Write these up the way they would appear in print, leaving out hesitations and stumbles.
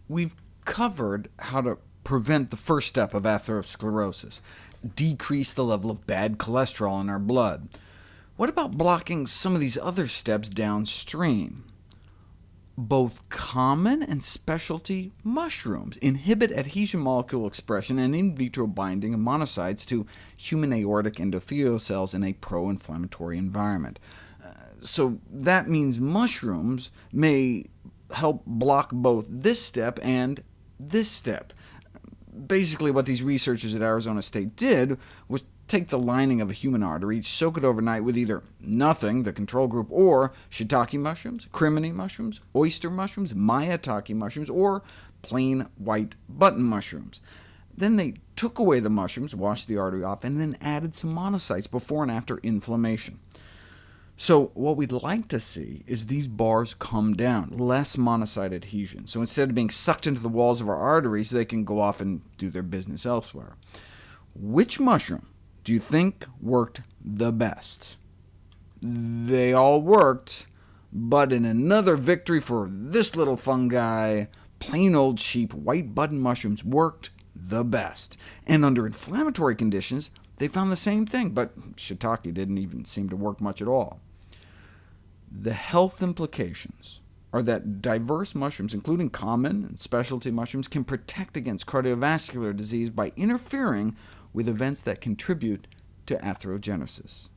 We've covered how to prevent the first step of atherosclerosis, decrease the level of bad cholesterol in our blood. What about blocking some of these other steps downstream? Both common and specialty mushrooms inhibit adhesion molecule expression and in vitro binding of monocytes to human aortic endothelial cells in a pro-inflammatory environment. So that means mushrooms may help block both this step and this step. Basically, what these researchers at Arizona State did was take the lining of a human artery, soak it overnight with either nothing, the control group, or shiitake mushrooms, crimini mushrooms, oyster mushrooms, maitake mushrooms, or plain white button mushrooms. Then they took away the mushrooms, washed the artery off, and then added some monocytes before and after inflammation. So what we'd like to see is these bars come down, less monocyte adhesion. So instead of being sucked into the walls of our arteries, they can go off and do their business elsewhere. Which mushroom do you think worked the best? They all worked, but in another victory for this little fungi, plain old cheap white button mushrooms worked the best. And under inflammatory conditions, they found the same thing, but shiitake didn't even seem to work much at all. The health implications are that diverse mushrooms, including common and specialty mushrooms, can protect against cardiovascular disease by interfering with events that contribute to atherogenesis.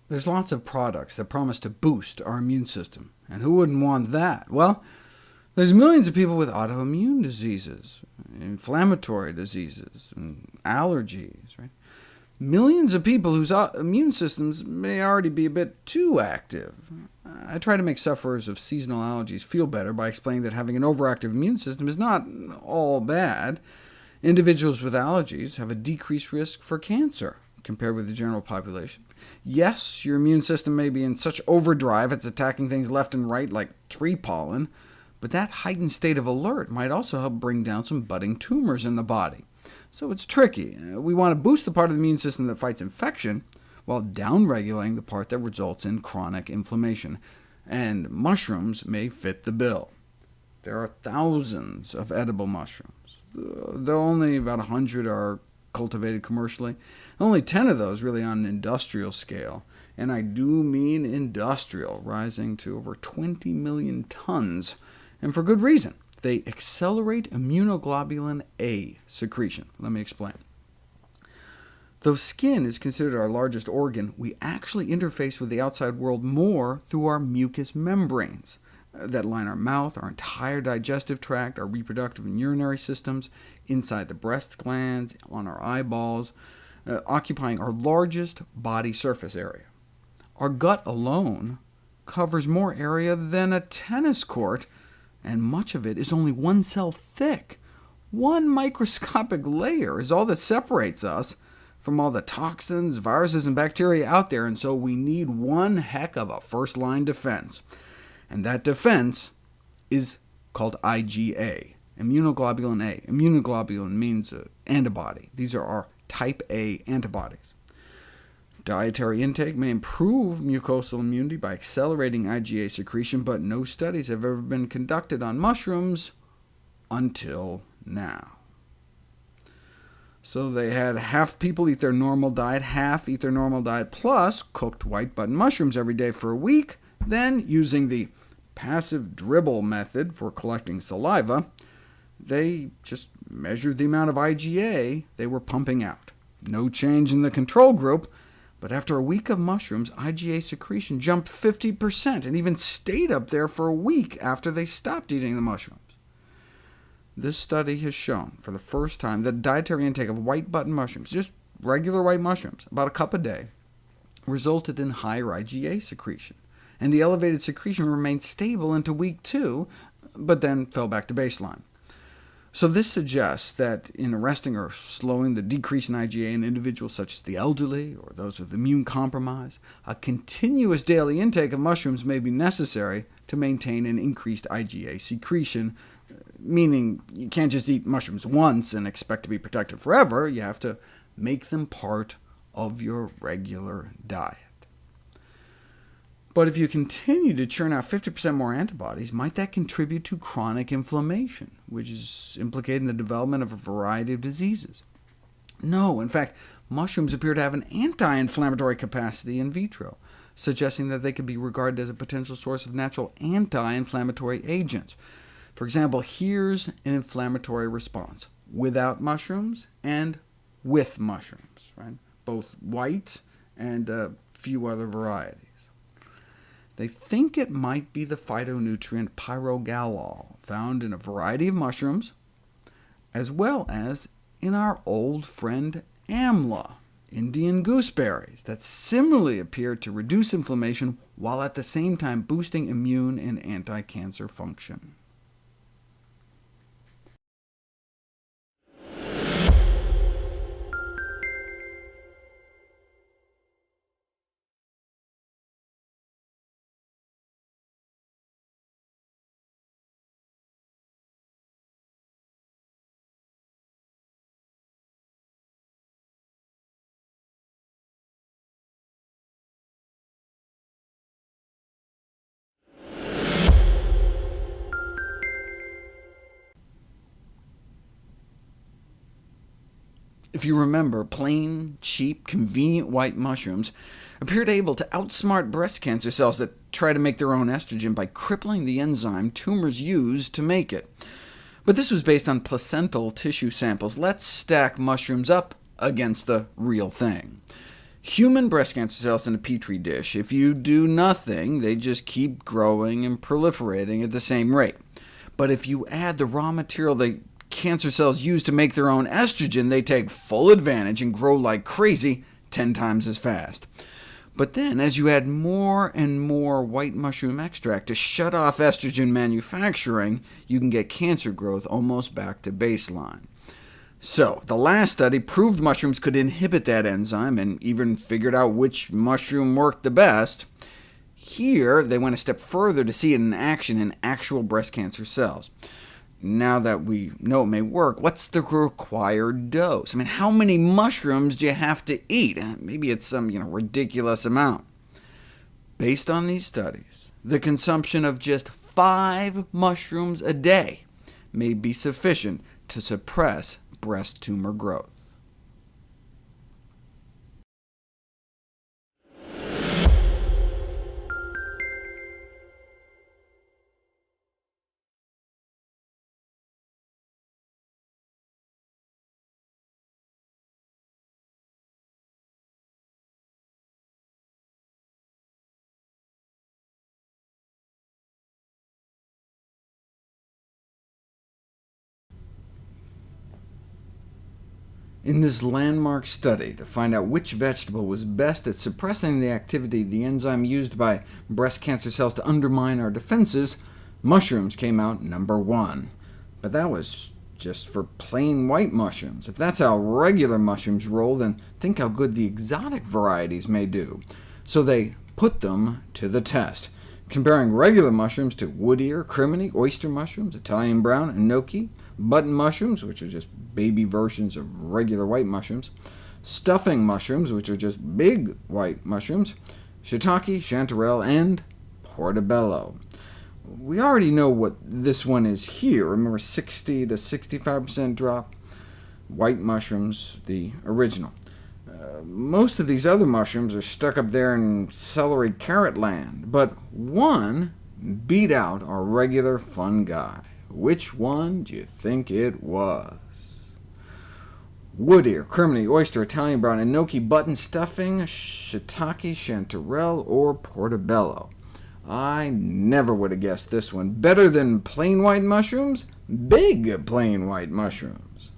There's lots of products that promise to boost our immune system, and who wouldn't want that? Well, there's millions of people with autoimmune diseases, inflammatory diseases, and allergies, right? Millions of people whose immune systems may already be a bit too active. I try to make sufferers of seasonal allergies feel better by explaining that having an overactive immune system is not all bad. Individuals with allergies have a decreased risk for cancer compared with the general population. Yes, your immune system may be in such overdrive it's attacking things left and right like tree pollen, but that heightened state of alert might also help bring down some budding tumors in the body. So it's tricky. We want to boost the part of the immune system that fights infection, while downregulating the part that results in chronic inflammation, and mushrooms may fit the bill. There are thousands of edible mushrooms, though only about 100 are cultivated commercially. Only 10 of those really on an industrial scale, and I do mean industrial, rising to over 20 million tons, and for good reason. They accelerate immunoglobulin A secretion. Let me explain. Though skin is considered our largest organ, we actually interface with the outside world more through our mucous membranes that line our mouth, our entire digestive tract, our reproductive and urinary systems, inside the breast glands, on our eyeballs, occupying our largest body surface area. Our gut alone covers more area than a tennis court, and much of it is only one cell thick. One microscopic layer is all that separates us from all the toxins, viruses, and bacteria out there, and so we need one heck of a first-line defense. And that defense is called IgA, immunoglobulin A. Immunoglobulin means antibody. These are our type A antibodies. Dietary intake may improve mucosal immunity by accelerating IgA secretion, but no studies have ever been conducted on mushrooms until now. So they had half people eat their normal diet, half eat their normal diet, plus cooked white button mushrooms every day for a week. Then, using the passive dribble method for collecting saliva, they just measured the amount of IgA they were pumping out. No change in the control group, but after a week of mushrooms, IgA secretion jumped 50%, and even stayed up there for a week after they stopped eating the mushrooms. This study has shown, for the first time, that dietary intake of white button mushrooms, just regular white mushrooms, about a cup a day, resulted in higher IgA secretion, and the elevated secretion remained stable into week 2, but then fell back to baseline. So this suggests that in arresting or slowing the decrease in IgA in individuals such as the elderly or those with immune compromise, a continuous daily intake of mushrooms may be necessary to maintain an increased IgA secretion, meaning you can't just eat mushrooms once and expect to be protected forever. You have to make them part of your regular diet. But if you continue to churn out 50% more antibodies, might that contribute to chronic inflammation, which is implicated in the development of a variety of diseases? No, in fact, mushrooms appear to have an anti-inflammatory capacity in vitro, suggesting that they could be regarded as a potential source of natural anti-inflammatory agents. For example, here's an inflammatory response without mushrooms and with mushrooms, right? Both white and a few other varieties. They think it might be the phytonutrient pyrogallol, found in a variety of mushrooms, as well as in our old friend amla, Indian gooseberries, that similarly appear to reduce inflammation while at the same time boosting immune and anti-cancer function. If you remember, plain, cheap, convenient white mushrooms appeared able to outsmart breast cancer cells that try to make their own estrogen by crippling the enzyme tumors use to make it. But this was based on placental tissue samples. Let's stack mushrooms up against the real thing. Human breast cancer cells in a petri dish, if you do nothing, they just keep growing and proliferating at the same rate. But if you add the raw material the cancer cells use to make their own estrogen, they take full advantage and grow like crazy, 10 times as fast. But then, as you add more and more white mushroom extract to shut off estrogen manufacturing, you can get cancer growth almost back to baseline. So, the last study proved mushrooms could inhibit that enzyme, and even figured out which mushroom worked the best. Here, they went a step further to see it in action in actual breast cancer cells. Now that we know it may work, what's the required dose? I mean, how many mushrooms do you have to eat? Maybe it's some ridiculous amount. Based on these studies, the consumption of just 5 mushrooms a day may be sufficient to suppress breast tumor growth. In this landmark study to find out which vegetable was best at suppressing the activity of the enzyme used by breast cancer cells to undermine our defenses, mushrooms came out number 1. But that was just for plain white mushrooms. If that's how regular mushrooms roll, then think how good the exotic varieties may do. So they put them to the test, comparing regular mushrooms to wood ear, crimini, oyster mushrooms, Italian brown, enoki, button mushrooms, which are just baby versions of regular white mushrooms, stuffing mushrooms, which are just big white mushrooms, shiitake, chanterelle, and portobello. We already know what this one is here. Remember, 60 to 65% drop. White mushrooms, the original. Most of these other mushrooms are stuck up there in celery carrot land, but one beat out our regular fun guy. Which one do you think it was? Wood ear, crimini, oyster, Italian brown, enoki, button, stuffing, shiitake, chanterelle, or portobello. I never would have guessed this one. Better than plain white mushrooms? Big plain white mushrooms.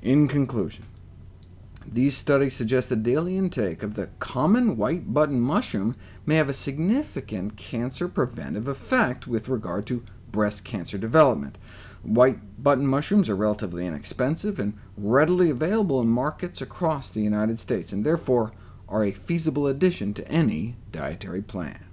In conclusion, these studies suggest the daily intake of the common white button mushroom may have a significant cancer preventive effect with regard to breast cancer development. White button mushrooms are relatively inexpensive and readily available in markets across the United States, and therefore are a feasible addition to any dietary plan.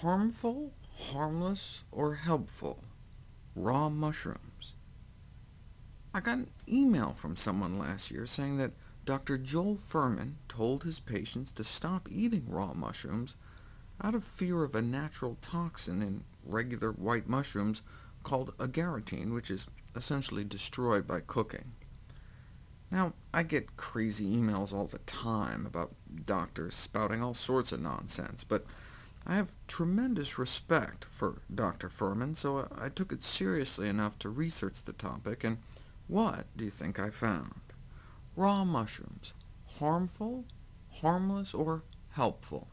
Harmful, harmless, or helpful? Raw mushrooms. I got an email from someone last year saying that Dr. Joel Fuhrman told his patients to stop eating raw mushrooms out of fear of a natural toxin in regular white mushrooms called agaritine, which is essentially destroyed by cooking. Now, I get crazy emails all the time about doctors spouting all sorts of nonsense, but I have tremendous respect for Dr. Fuhrman, so I took it seriously enough to research the topic, and what do you think I found? Raw mushrooms, harmful, harmless, or helpful?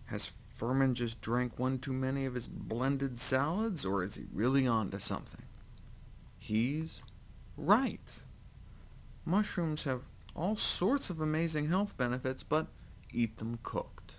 Has Fuhrman just drank one too many of his blended salads, or is he really onto something? He's right. Mushrooms have all sorts of amazing health benefits, but eat them cooked.